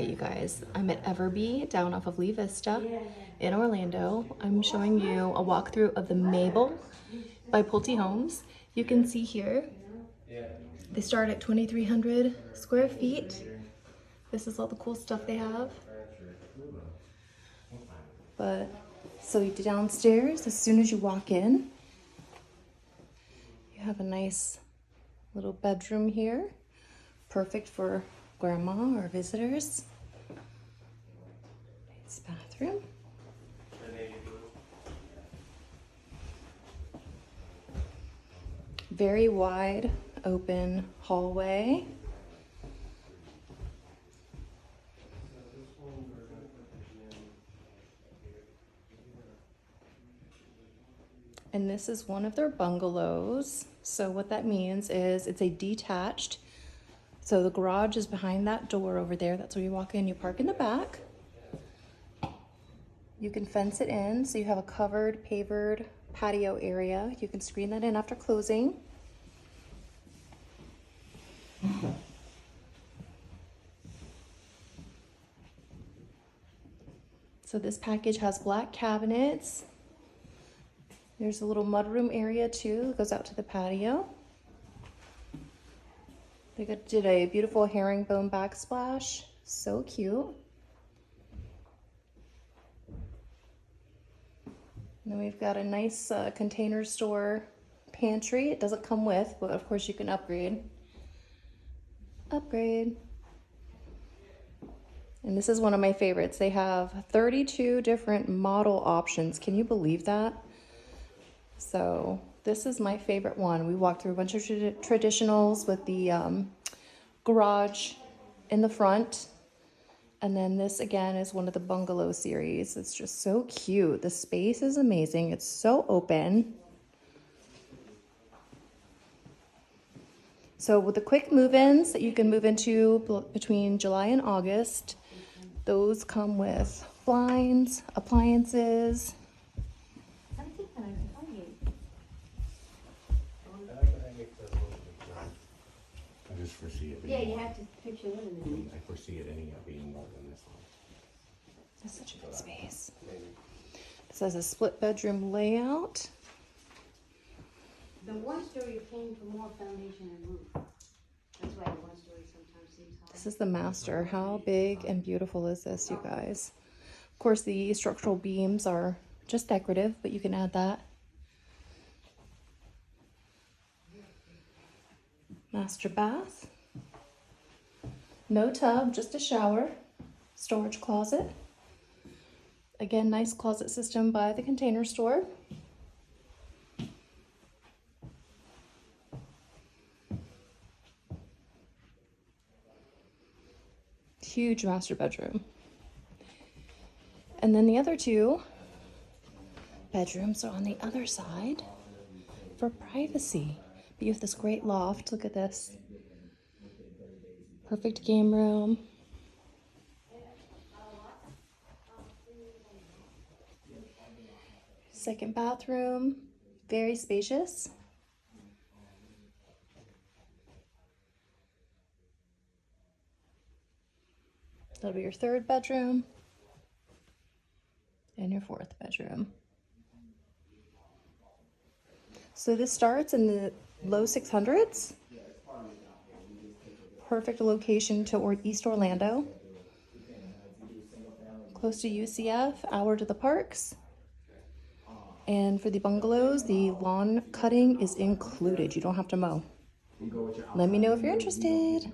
right, you guys, I'm at Everbe down off of Lee Vista in Orlando. I'm showing you a walkthrough of the Mabel by Pulte Homes. You can see here, they start at 2,300 square feet. This is all the cool stuff they have. But, so downstairs, as soon as you walk in, you have a nice little bedroom here. Perfect for grandma or visitors. Nice bathroom. Very wide open hallway. And this is one of their bungalows. So what that means is it's a detached. So the garage is behind that door over there. That's where you walk in, you park in the back. You can fence it in, so you have a covered, pavered patio area. You can screen that in after closing. So this package has black cabinets. There's a little mudroom area too that goes out to the patio. They did a beautiful herringbone backsplash. So cute. And then we've got a nice container store pantry. It doesn't come with, but of course you can upgrade. Upgrade. And this is one of my favorites. They have 32 different model options. Can you believe that? So this is my favorite one. We walked through a bunch of traditionals with the garage in the front. And then this again is one of the bungalow series. It's just so cute. The space is amazing. It's so open. So with the quick move-ins that you can move into between July and August, those come with blinds, appliances. I just foresee it being. Yeah, you have to picture living in it. I foresee it ending up being more than this one. That's such a good space. This has a split bedroom layout. The one story came for more foundation and roof. That's why the one story sometimes seems hard. This is the master. How big and beautiful is this, you guys? Of course, the structural beams are just decorative, but you can add that. Master bath. No tub, just a shower. Storage closet. Again, nice closet system by the Container Store. Huge master bedroom. And then the other two bedrooms are on the other side for privacy. But you have this great loft. Look at this. Perfect game room. Second bathroom, very spacious. That'll be your third bedroom and your fourth bedroom. So this starts in the low 600s. Perfect location to East Orlando. Close to UCF, hour to the parks. And for the bungalows, the lawn cutting is included. You don't have to mow. Let me know if you're interested.